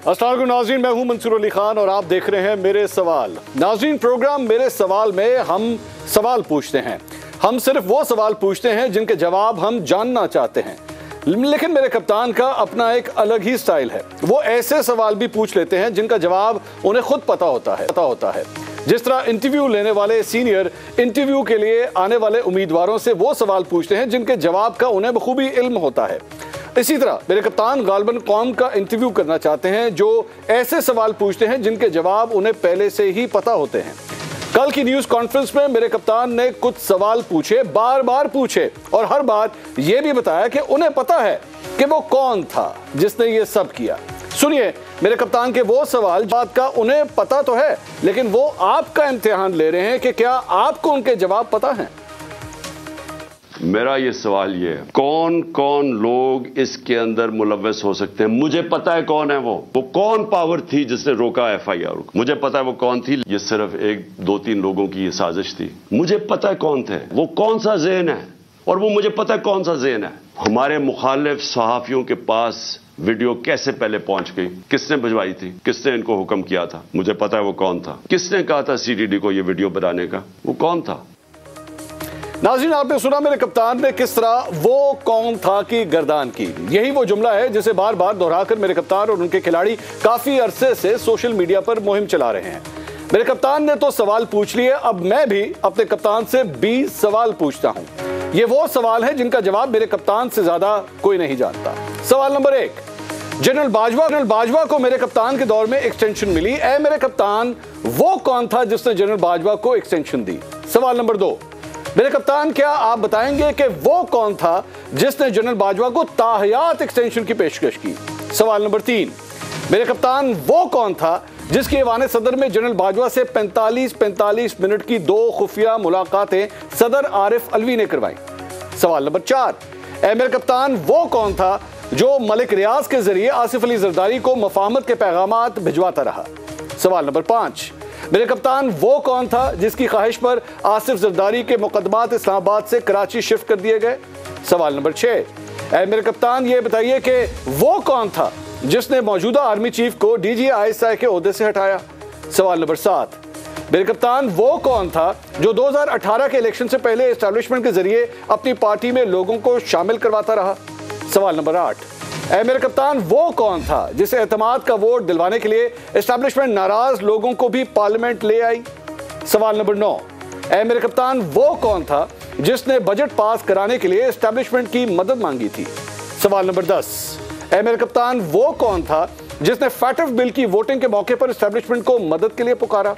अस्सलाम वालेकुम नाज़रीन, मैं हूं मंसूर अली खान और आप देख रहे हैं मेरे सवाल। नाज़रीन, प्रोग्राम मेरे सवाल में हम सवाल पूछते हैं। हम सिर्फ वो सवाल पूछते हैं जिनके जवाब हम जानना चाहते हैं, लेकिन मेरे कप्तान का अपना एक अलग ही स्टाइल है। वो ऐसे सवाल भी पूछ लेते हैं जिनका जवाब उन्हें खुद पता होता है। जिस तरह इंटरव्यू लेने वाले सीनियर इंटरव्यू के लिए आने वाले उम्मीदवारों से वो सवाल पूछते हैं जिनके जवाब का उन्हें बखूबी इल्म होता है, इसी तरह मेरे कप्तान गालिबन कौम का इंटरव्यू करना चाहते हैं जो ऐसे सवाल पूछते हैं जिनके जवाब उन्हें पहले से ही पता होते हैं। कल की न्यूज़ कॉन्फ्रेंस में मेरे कप्तान ने कुछ सवाल पूछे, बार बार पूछे, और हर बार यह भी बताया कि उन्हें पता है कि वो कौन था जिसने ये सब किया। सुनिए मेरे कप्तान के वो सवाल, बात का उन्हें पता तो है लेकिन वो आपका इम्तिहान ले रहे हैं कि क्या आपको उनके जवाब पता है। मेरा ये सवाल ये है, कौन कौन लोग इसके अंदर मुलव्वस हो सकते हैं? मुझे पता है कौन है वो कौन पावर थी जिसने रोका FIR को, मुझे पता है वो कौन थी। ये सिर्फ एक दो तीन लोगों की ये साजिश थी, मुझे पता है कौन थे, वो कौन सा ज़हन है, और वो मुझे पता है कौन सा ज़हन है। हमारे मुखालिफ सहाफियों के पास वीडियो कैसे पहले पहुंच गई, किसने भिजवाई थी, किसने इनको हुक्म किया था, मुझे पता है वो कौन था। किसने कहा था CTD को ये वीडियो बनाने का, वो कौन था। नाज़रीन, आपने सुना मेरे कप्तान ने किस तरह वो कौन था की गर्दान की। यही वो जुमला है जिसे बार बार दोहराकर मेरे कप्तान और उनके खिलाड़ी काफी अरसे से सोशल मीडिया पर मुहिम चला रहे हैं। मेरे कप्तान ने तो सवाल पूछ लिए, अब मैं भी अपने कप्तान से 20 सवाल पूछता हूं। ये वो सवाल है जिनका जवाब मेरे कप्तान से ज्यादा कोई नहीं जानता। सवाल नंबर 1, जनरल बाजवा को मेरे कप्तान के दौर में एक्सटेंशन मिली। ऐ मेरे कप्तान, वो कौन था जिसने जनरल बाजवा को एक्सटेंशन दी। सवाल नंबर 2, मेरे कप्तान, क्या आप बताएंगे कि वो कौन था जिसने जनरल बाजवा को ताहयात एक्सटेंशन की पेशकश की। सवाल नंबर 3, मेरे कप्तान, वो कौन था जिसकी ऐवान सदर में जनरल बाजवा से 45 मिनट की 2 खुफिया मुलाकातें सदर आरिफ अलवी ने करवाई। सवाल नंबर 4, ऐ मेरे कप्तान, वो कौन था जो मलिक रियाज के जरिए आसिफ अली जरदारी को मफाहमत के पैगामात भिजवाता रहा। सवाल नंबर 5, मेरे कप्तान, वो कौन था जिसकी ख्वाहिश पर आसिफ जरदारी के मुकदमात इस्लामाबाद से कराची शिफ्ट कर दिए गए। सवाल नंबर 6, ऐ मेरे कप्तान, ये बताइए कि वो कौन था जिसने मौजूदा आर्मी चीफ को DG ISI के ओहदे से हटाया। सवाल नंबर 7, मेरे कप्तान, वो कौन था जो 2018 के इलेक्शन से पहले एस्टैब्लिशमेंट के जरिए अपनी पार्टी में लोगों को शामिल करवाता रहा। सवाल नंबर 8, ऐ मेरे कप्तान, वो कौन था जिसे एतमाद का वोट दिलवाने के लिए एस्टैब्लिशमेंट नाराज लोगों को भी पार्लियामेंट ले आई। सवाल नंबर 9, ऐ मेरे कप्तान, वो कौन था जिसने बजट पास कराने के लिए एस्टैब्लिशमेंट की मदद मांगी थी। सवाल नंबर 10, ऐ मेरे कप्तान, वो कौन था जिसने फैटफ बिल की वोटिंग के मौके पर एस्टैब्लिशमेंट को मदद के लिए पुकारा।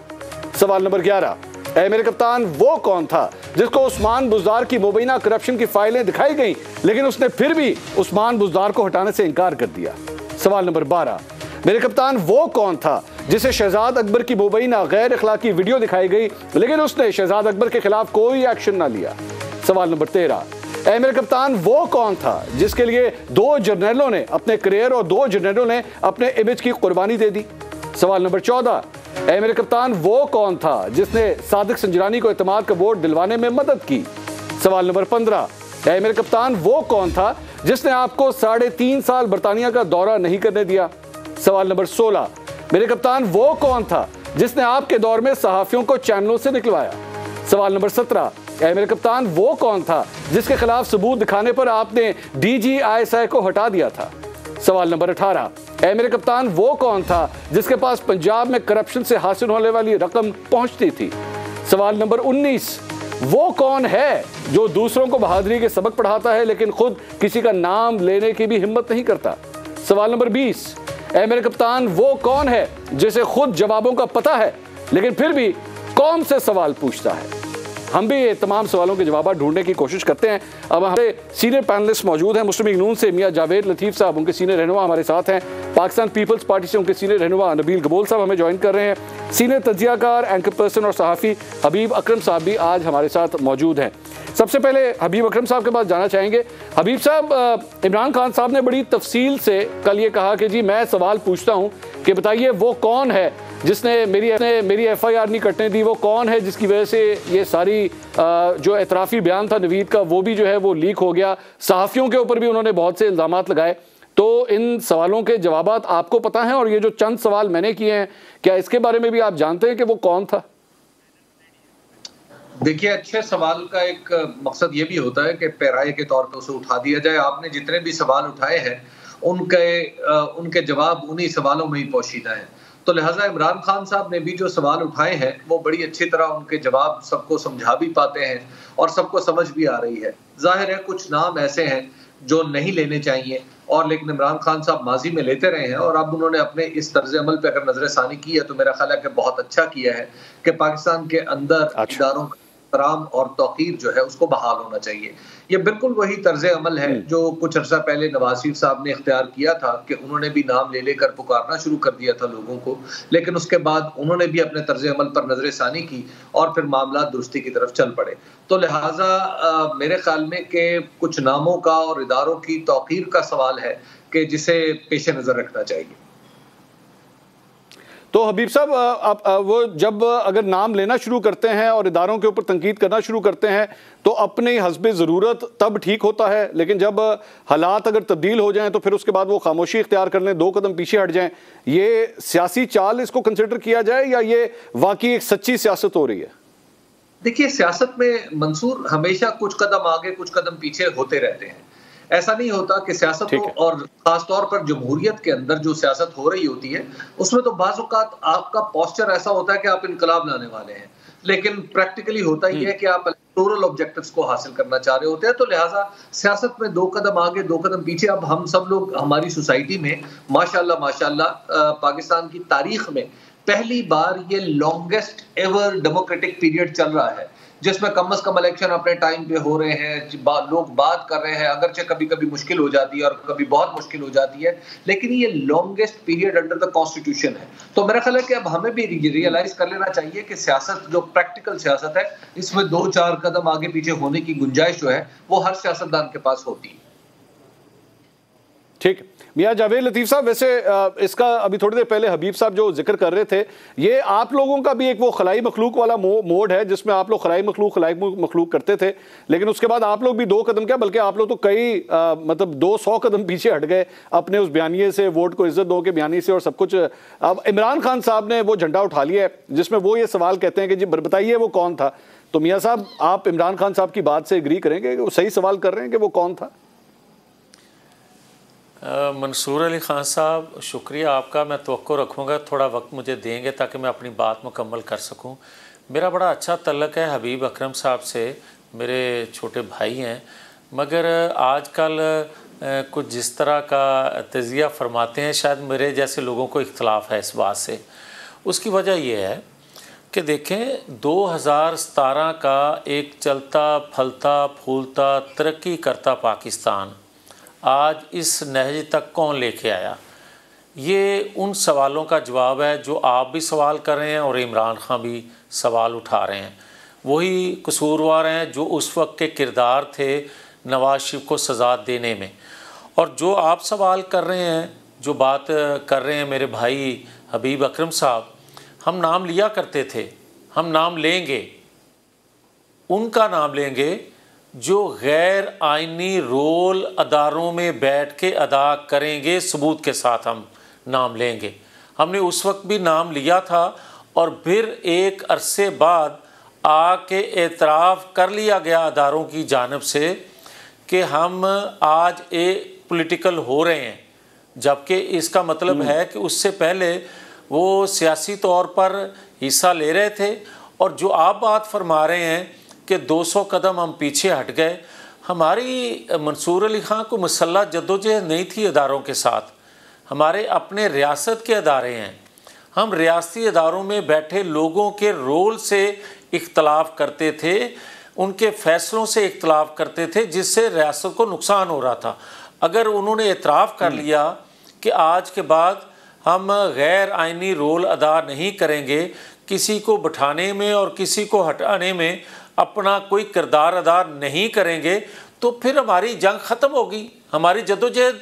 सवाल नंबर 11, ऐ मेरे कप्तान, वो कौन था जिसको उस्मान बुज़दार की मुबैना करप्शन की फाइलें दिखाई गई लेकिन उसने फिर भी उस्मान बुज़दार को हटाने से इनकार कर दिया। सवाल नंबर 12, मेरे कप्तान, वो कौन था जिसे शहजाद अकबर की मुबैना गैर अखलाकी वीडियो दिखाई गई लेकिन उसने शहजाद अकबर के खिलाफ कोई एक्शन ना लिया। सवाल नंबर 13, ऐ मेरे कप्तान, वो कौन था जिसके लिए 2 जर्नलों ने अपने करियर और 2 जर्नलों ने अपने इमेज की कुर्बानी दे दी। सवाल नंबर 14, ऐ मेरे कप्तान, वो कौन था जिसने सादिक संजरानी को एतमाद का वोट दिलवाने में मदद की। सवाल नंबर 15, ऐ मेरे कप्तान, वो कौन था जिसने आपको 3.5 साल बरतानिया का दौरा नहीं करने दिया। सवाल नंबर 16, मेरे कप्तान, वो कौन था जिसने आपके दौर में सहाफियों को चैनलों से निकलवाया। सवाल नंबर 17, ऐ मेरे कप्तान, वो कौन था जिसके खिलाफ सबूत दिखाने पर आपने DG ISI को हटा दिया था। सवाल नंबर 18, ऐ मेरे कप्तान, वो कौन था जिसके पास पंजाब में करप्शन से हासिल होने वाली रकम पहुंचती थी। सवाल नंबर 19, वो कौन है जो दूसरों को बहादुरी के सबक पढ़ाता है लेकिन खुद किसी का नाम लेने की भी हिम्मत नहीं करता। सवाल नंबर 20, ऐ मेरे कप्तान, वो कौन है जिसे खुद जवाबों का पता है लेकिन फिर भी कौन से सवाल पूछता है। हम भी ये तमाम सवालों के जवाब ढूंढने की कोशिश करते हैं। अब हमारे सीनियर पैनलिस्ट मौजूद हैं। मुस्लिम लीग नून से मियां जावेद लतीफ़ साहब, उनके सीनियर रहनुमा हमारे साथ हैं। पाकिस्तान पीपल्स पार्टी से उनके सीनियर रहनुमा नबील गबोल साहब हमें ज्वाइन कर रहे हैं। सीनियर तज्जियाकार, एंकर पर्सन और सहाफ़ी हबीब अकरम साहब भी आज हमारे साथ मौजूद हैं। सबसे पहले हबीब अकरम साहब के पास जाना चाहेंगे। हबीब साहब, इमरान खान साहब ने बड़ी तफसील से कल ये कहा कि जी मैं सवाल पूछता हूँ कि बताइए वो कौन है जिसने मेरी FIR नहीं कटने दी, वो कौन है जिसकी वजह से ये सारी जो एतराफ़ी बयान था नवीद का वो भी जो है वो लीक हो गया। सहाफ़ियों के ऊपर भी उन्होंने बहुत से इल्ज़ामात लगाए। तो इन सवालों के जवाबात आपको पता हैं, और ये जो चंद सवाल मैंने किए हैं, क्या इसके बारे में भी आप जानते हैं कि वो कौन था? देखिए, अच्छे सवाल का एक मकसद ये भी होता है कि पैराए के तौर पे उसे उठा दिया जाए। आपने जितने भी सवाल उठाए हैं, उनके जवाब उन्हीं सवालों में ही पोशीदा हैं। तो लिहाजा इमरान खान साहब ने भी जो सवाल उठाए हैं, वो बड़ी अच्छी तरह उनके जवाब सबको समझा भी पाते हैं और सबको समझ भी आ रही है। जाहिर है कुछ नाम ऐसे हैं जो नहीं लेने चाहिए, और लेकिन इमरान खान साहब माजी में लेते रहे हैं, और अब उन्होंने अपने इस तर्ज अमल पे अगर नजरसानी की है तो मेरा ख्याल है कि बहुत अच्छा किया है कि पाकिस्तान के अंदर इदारों का एहतराम और तौकीर जो है उसको बहाल होना चाहिए। ये बिल्कुल वही तर्ज अमल है जो कुछ अर्सा पहले नवाज शरीफ साहब ने इख्तियार किया था कि उन्होंने भी नाम ले लेकर पुकारना शुरू कर दिया था लोगों को, लेकिन उसके बाद उन्होंने भी अपने तर्ज अमल पर नजरसानी की और फिर मामला दुरुस्ती की तरफ चल पड़े। तो लिहाजा मेरे ख्याल में कि कुछ नामों का और इदारों की तौकीर का सवाल है कि जिसे पेश नजर रखना चाहिए। तो हबीब साहब, आप वो जब अगर नाम लेना शुरू करते हैं और इदारों के ऊपर तनकीद करना शुरू करते हैं तो अपने हस्बे ज़रूरत तब ठीक होता है, लेकिन जब हालात अगर तब्दील हो जाएं तो फिर उसके बाद वो खामोशी इख्तियार कर लें, 2 कदम पीछे हट जाएं, ये सियासी चाल इसको कंसिडर किया जाए या ये वाकई एक सच्ची सियासत हो रही है? देखिए, सियासत में मंसूर हमेशा कुछ कदम आगे कुछ कदम पीछे होते रहते हैं। ऐसा नहीं होता कि सियासत हो, और खासतौर पर जमहूरियत के अंदर जो सियासत हो रही होती है उसमें तो बाज़ औक़ात आपका पोस्चर ऐसा होता है कि आप इनकलाब लाने वाले हैं, लेकिन प्रैक्टिकली होता ही है कि आप इलेक्टोरल ऑब्जेक्टिव्स को हासिल करना चाह रहे होते हैं। तो लिहाजा सियासत में 2 कदम आगे 2 कदम पीछे। अब हम सब लोग हमारी सोसाइटी में माशाल्लाह पाकिस्तान की तारीख में पहली बार ये लॉन्गेस्ट एवर डेमोक्रेटिक पीरियड चल रहा है जिसमें कम से कम इलेक्शन अपने टाइम पे हो रहे हैं, लोग बात कर रहे हैं, अगरचे कभी कभी मुश्किल हो जाती है और कभी बहुत मुश्किल हो जाती है, लेकिन ये longest period under the constitution है। तो मेरा ख्याल है कि अब हमें भी रियलाइज कर लेना चाहिए कि सियासत जो प्रैक्टिकल सियासत है इसमें 2-4 कदम आगे पीछे होने की गुंजाइश जो है वो हर सियासतदान के पास होती है। ठीक, मियां जावेद लतीफ़ साहब, वैसे इसका अभी थोड़ी देर पहले हबीब साहब जो जिक्र कर रहे थे, ये आप लोगों का भी एक वो खलाई मखलूक वाला मोड है जिसमें आप लोग खलाई मखलूक करते थे, लेकिन उसके बाद आप लोग भी 2 कदम क्या बल्कि आप लोग तो कई मतलब 200 कदम पीछे हट गए अपने उस बयानिए से, वोट को इज्जत दो के बयानी से और सब कुछ। अब इमरान खान साहब ने वो झंडा उठा लिया है जिसमें वो ये सवाल कहते हैं कि जी बताइए वो कौन था। तो मियाँ साहब, आप इमरान खान साहब की बात से एग्री करेंगे कि वो सही सवाल कर रहे हैं कि वो कौन था? मंसूर अली ख़ान साहब, शुक्रिया आपका। मैं तवक्को रखूँगा थोड़ा वक्त मुझे देंगे ताकि मैं अपनी बात मुकम्मल कर सकूँ। मेरा बड़ा अच्छा तल्लक है हबीब अकरम साहब से, मेरे छोटे भाई हैं, मगर आजकल कुछ जिस तरह का तज़िया फरमाते हैं शायद मेरे जैसे लोगों को इख्तलाफ है इस बात से। उसकी वजह यह है कि देखें, 2017 का एक चलता फलता फूलता तरक्की करता पाकिस्तान आज इस नहज तक कौन लेके आया? ये उन सवालों का जवाब है जो आप भी सवाल कर रहे हैं और इमरान खान भी सवाल उठा रहे हैं। वही कसूरवार हैं जो उस वक्त के किरदार थे नवाज शरीफ को सज़ा देने में। और जो आप सवाल कर रहे हैं, जो बात कर रहे हैं मेरे भाई हबीब अकरम साहब, हम नाम लिया करते थे, हम नाम लेंगे, उनका नाम लेंगे जो गैर आइनी रोल अदारों में बैठ के अदा करेंगे, सबूत के साथ हम नाम लेंगे। हमने उस वक्त भी नाम लिया था और फिर एक अरसे बाद आके एतराफ़ कर लिया गया अदारों की जानिब से कि हम आज पॉलिटिकल हो रहे हैं, जबकि इसका मतलब है कि उससे पहले वो सियासी तौर पर हिस्सा ले रहे थे। और जो आप बात फरमा रहे हैं कि 200 कदम हम पीछे हट गए, हमारी मंसूर अली ख़ान को मुसल्लह जद्दोजहद नहीं थी अदारों के साथ। हमारे अपने रियासत के अदारे हैं, हम रियासती अदारों में बैठे लोगों के रोल से इख्तलाफ करते थे, उनके फ़ैसलों से इख्तलाफ करते थे जिससे रियासत को नुकसान हो रहा था। अगर उन्होंने एतराफ़ कर लिया कि आज के बाद हम गैर आइनी रोल अदा नहीं करेंगे, किसी को बिठाने में और किसी को हटाने में अपना कोई किरदार अदा नहीं करेंगे, तो फिर हमारी जंग ख़त्म होगी। हमारी जद्दोजहद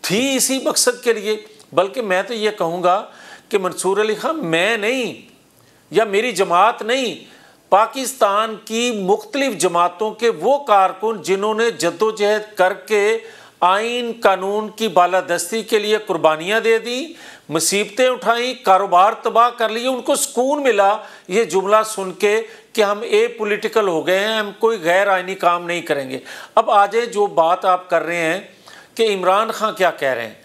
थी इसी मकसद के लिए। बल्कि मैं तो ये कहूँगा कि मंसूर अली ख़ान मैं नहीं या मेरी जमात नहीं, पाकिस्तान की मुख्तलिफ़ जमातों के वो कारकुन जिन्होंने जद्दोजहद करके आइन कानून की बालादस्ती के लिए कुर्बानियां दे दी, मुसीबतें उठाई, कारोबार तबाह कर लिए, उनको सुकून मिला ये जुमला सुन के कि हम पॉलिटिकल हो गए हैं, हम कोई गैर आइनी काम नहीं करेंगे। अब आज जो बात आप कर रहे हैं कि इमरान खान क्या कह रहे हैं,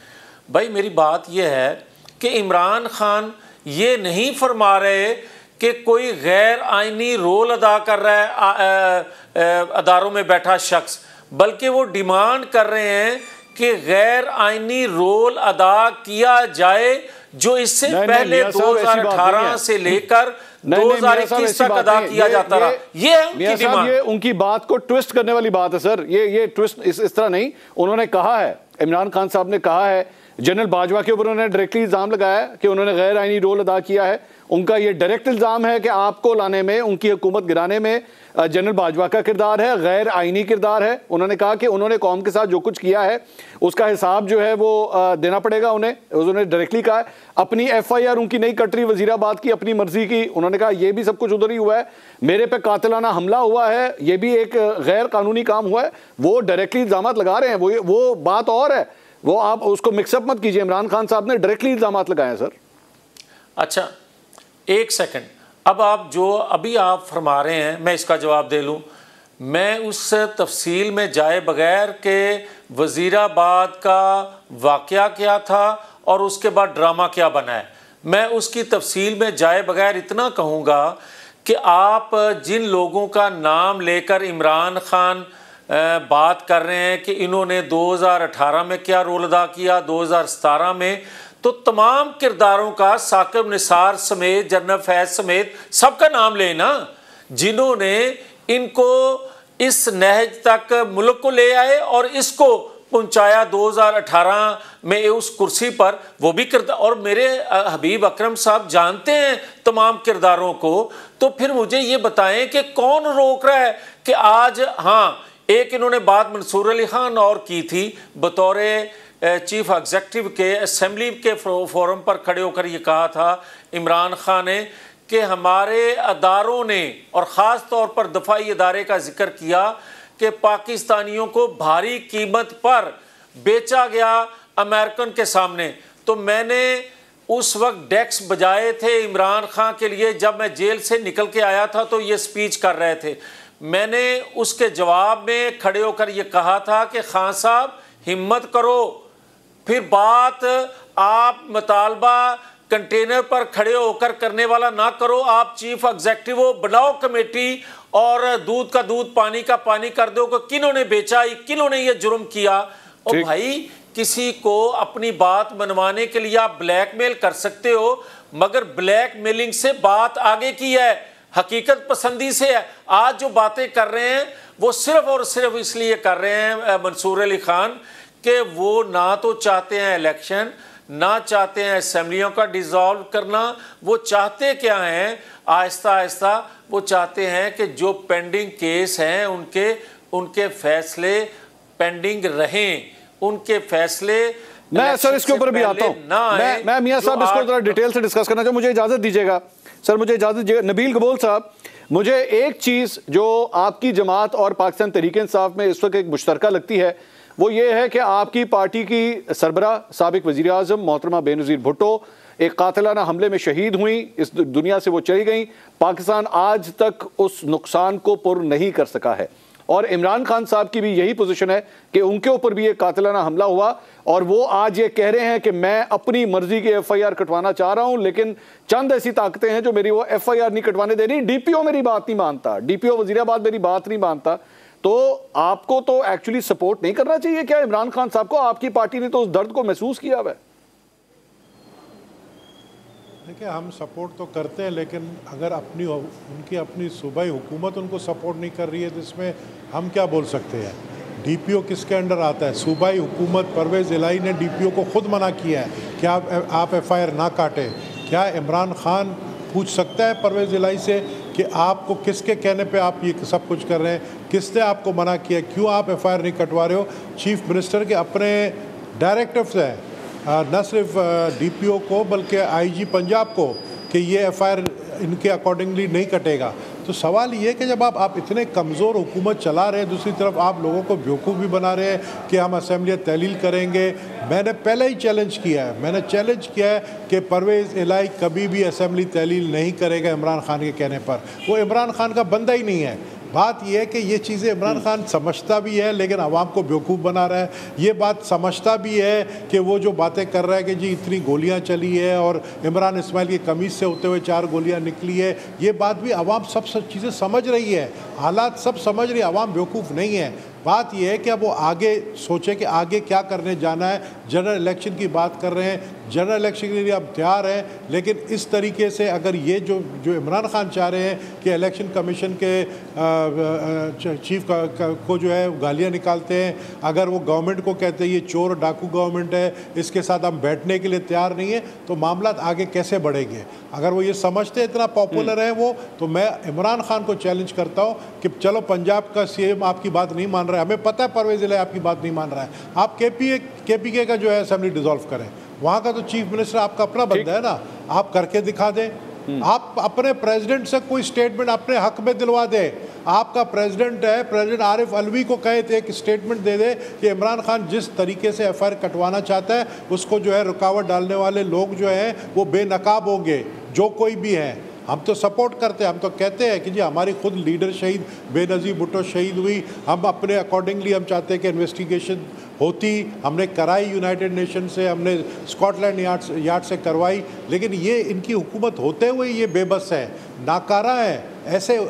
भाई मेरी बात यह है कि इमरान खान ये नहीं फरमा रहे कि कोई गैर आइनी रोल अदा कर रहा है अदारों में बैठा शख्स, बल्कि वो डिमांड कर रहे हैं कि गैर आइनी रोल अदा किया जाए जो इससे पहले 2018 से लेकर 2021 तक अदा किया जाता रहा। ये है उनकी डिमांड। ये उनकी बात को ट्विस्ट करने वाली बात है सर। ये ट्विस्ट इस तरह नहीं। उन्होंने कहा है, इमरान खान साहब ने कहा है, जनरल बाजवा के ऊपर उन्होंने डायरेक्टली इल्जाम लगाया कि उन्होंने गैर आइनी रोल अदा किया है। उनका ये डायरेक्ट इल्जाम है कि आपको लाने में, उनकी हुकूमत गिराने में जनरल बाजवा का किरदार है, गैर आइनी किरदार है। उन्होंने कहा कि उन्होंने कौम के साथ जो कुछ किया है उसका हिसाब जो है वो देना पड़ेगा उन्हें। उन्होंने डायरेक्टली कहा अपनी FIR उनकी नहीं कट रही, वजीराबाद की अपनी मर्जी की। उन्होंने कहा ये भी सब कुछ उधर ही हुआ है, मेरे पे कातिलाना हमला हुआ है, ये भी एक गैर कानूनी काम हुआ है। वो डायरेक्टली इल्जाम लगा रहे हैं, वो बात और है, वो आप उसको मिक्सअप मत कीजिए। इमरान खान साहब ने डायरेक्टली इल्जाम लगाए हैं सर। अच्छा एक सेकंड, अब आप जो अभी आप फरमा रहे हैं मैं इसका जवाब दे लूँ। मैं उस तफसील में जाए बगैर के वज़ीराबाद का वाक़या क्या था और उसके बाद ड्रामा क्या बना है, मैं उसकी तफसील में जाए बगैर इतना कहूँगा कि आप जिन लोगों का नाम लेकर इमरान खान बात कर रहे हैं कि इन्होंने 2018 में क्या रोल अदा किया, 2017 में, तो तमाम किरदारों का साकिब निसार समेत, जनरल फैज समेत सबका नाम लेना, जिन्होंने इनको इस नहज तक मुल्क को ले आए और इसको पहुंचाया 2018 में उस कुर्सी पर, वो भी किरदार। और मेरे हबीब अकरम साहब जानते हैं तमाम किरदारों को, तो फिर मुझे ये बताएं कि कौन रोक रहा है कि आज, हाँ एक इन्होंने बात मंसूर अली खान और की थी बतौर चीफ एग्जीक्यूटिव के, असेंबली के फोरम पर खड़े होकर ये कहा था इमरान खान ने कि हमारे अदारों ने, और ख़ास तौर पर दफाई इदारे का जिक्र किया कि पाकिस्तानियों को भारी कीमत पर बेचा गया अमेरिकन के सामने। तो मैंने उस वक्त डेस्क बजाए थे इमरान खान के लिए, जब मैं जेल से निकल के आया था तो ये स्पीच कर रहे थे। मैंने उसके जवाब में खड़े होकर ये कहा था कि खान साहब हिम्मत करो, फिर बात आप मुतालबा कंटेनर पर खड़े होकर करने वाला ना करो, आप चीफ एग्जीक्यूटिव हो, बनाओ कमेटी और दूध का दूध पानी का पानी कर दो कि किन्होंने बेचा, किन्होंने ये जुर्म किया। और भाई किसी को अपनी बात मनवाने के लिए आप ब्लैकमेल कर सकते हो, मगर ब्लैकमेलिंग से बात आगे की है, हकीकत पसंदी से है। आज जो बातें कर रहे हैं वो सिर्फ और सिर्फ इसलिए कर रहे हैं मंसूर अली खान कि वो ना तो चाहते हैं इलेक्शन, ना चाहते हैं असेंबलियों का डिसॉल्व करना, वो चाहते क्या हैं, आहिस्ता आहिस्ता वो चाहते हैं कि जो पेंडिंग केस हैं उनके फैसले पेंडिंग रहें, उनके फैसले। मैं सर इसके ऊपर भी आता हूं, मैं मियां साहब इसको जरा डिटेल से डिस्कस करना चाहूँ, मुझे इजाजत दीजिएगा सर, मुझे इजाजत दीजिएगा। नबील कबूल साहब, मुझे एक चीज जो आपकी जमात और पाकिस्तान तहरीक इंसाफ में इस वक्त एक मुश्तरका लगती है वो ये है कि आपकी पार्टी की सरबरा साबिक वज़ीर आज़म मोहतरमा बेनज़ीर भुट्टो एक कातिलाना हमले में शहीद हुई, इस दुनिया से वो चली गई। पाकिस्तान आज तक उस नुकसान को पुर नहीं कर सका है, और इमरान खान साहब की भी यही पोजीशन है कि उनके ऊपर भी एक कातिलाना हमला हुआ और वो आज ये कह रहे हैं कि मैं अपनी मर्जी की FIR कटवाना चाह रहा हूं, लेकिन चंद ऐसी ताकतें हैं जो मेरी वो FIR नहीं कटवाने दे रही। DPO मेरी बात नहीं मानता, DPO वजीराबाद मेरी बात नहीं मानता। तो आपको तो एक्चुअली सपोर्ट नहीं करना चाहिए क्या इमरान खान साहब को? आपकी पार्टी ने तो उस दर्द को महसूस किया हुआ है। देखिए, हम सपोर्ट तो करते हैं, लेकिन अगर उनकी अपनी सूबाई हुकूमत उनको सपोर्ट नहीं कर रही है तो इसमें हम क्या बोल सकते हैं। DPO किसके अंडर आता है? सूबाई हुकूमत। परवेज़ इलाही ने DPO को खुद मना किया है कि आप FIR ना काटें। क्या इमरान खान पूछ सकता है परवेज़ इलाही से कि आपको किसके कहने पे आप ये सब कुछ कर रहे हैं, किसने आपको मना किया, क्यों आप FIR नहीं कटवा रहे हो? चीफ मिनिस्टर के अपने डायरेक्टिव्स हैं, न सिर्फ DPO को बल्कि IG पंजाब को, कि ये FIR इनके अकॉर्डिंगली नहीं कटेगा। तो सवाल ये है कि जब आप इतने कमज़ोर हुकूमत चला रहे हैं, दूसरी तरफ आप लोगों को बेवकूफ़ भी बना रहे हैं कि हम असेंबली तहलील करेंगे। मैंने पहले ही चैलेंज किया है, कि परवेज़ इलाही कभी भी असेंबली तहलील नहीं करेगा इमरान खान के कहने पर। वो इमरान खान का बंदा ही नहीं है। बात यह है कि ये चीज़ें इमरान खान समझता भी है लेकिन आवाम को बेवकूफ़ बना रहा है। ये बात समझता भी है कि वो जो बातें कर रहा है कि जी इतनी गोलियां चली है और इमरान इस्माइल की कमीज़ से होते हुए 4 गोलियां निकली है, ये बात भी आवाम सब चीज़ें समझ रही है, हालात सब समझ रही है, आवाम बेवकूफ़ नहीं है। बात यह है कि अब वो आगे सोचे कि आगे क्या करने जाना है। जनरल इलेक्शन की बात कर रहे हैं, जनरल इलेक्शन के लिए अब तैयार है, लेकिन इस तरीके से अगर ये जो इमरान खान चाह रहे हैं कि इलेक्शन कमीशन के चीफ को जो है गालियाँ निकालते हैं, अगर वो गवर्नमेंट को कहते हैं ये चोर डाकू गवर्नमेंट है, इसके साथ हम बैठने के लिए तैयार नहीं है, तो मामला आगे कैसे बढ़ेंगे। अगर वो ये समझते इतना पॉपुलर है वो, तो मैं इमरान खान को चैलेंज करता हूँ कि चलो पंजाब का सीएम आपकी बात नहीं मान रहा है, हमें पता है परवेज़ इलाही आपकी बात नहीं मान रहा है, आप केपीके का जो है असेंबली डिसॉल्व करें, वहाँ का तो चीफ मिनिस्टर आपका अपना बंदा है ना, आप करके दिखा दें। आप अपने प्रेसिडेंट से कोई स्टेटमेंट अपने हक में दिलवा दे। आपका प्रेसिडेंट है, प्रेसिडेंट आरिफ अलवी को कहे थे एक स्टेटमेंट दे दे कि इमरान खान जिस तरीके से एफआईआर कटवाना चाहता है उसको जो है रुकावट डालने वाले लोग जो हैं वो बेनकाब होंगे, जो कोई भी हैं। हम तो सपोर्ट करते हैं, हम तो कहते हैं कि जी हमारी खुद लीडर शहीद बेनज़ीर भुट्टो शहीद हुई, हम अपने अकॉर्डिंगली हम चाहते हैं कि इन्वेस्टिगेशन होती, हमने कराई यूनाइटेड नेशन से, हमने स्कॉटलैंड यार्ड से करवाई, लेकिन ये इनकी हुकूमत होते हुए ये बेबस है, नाकारा है।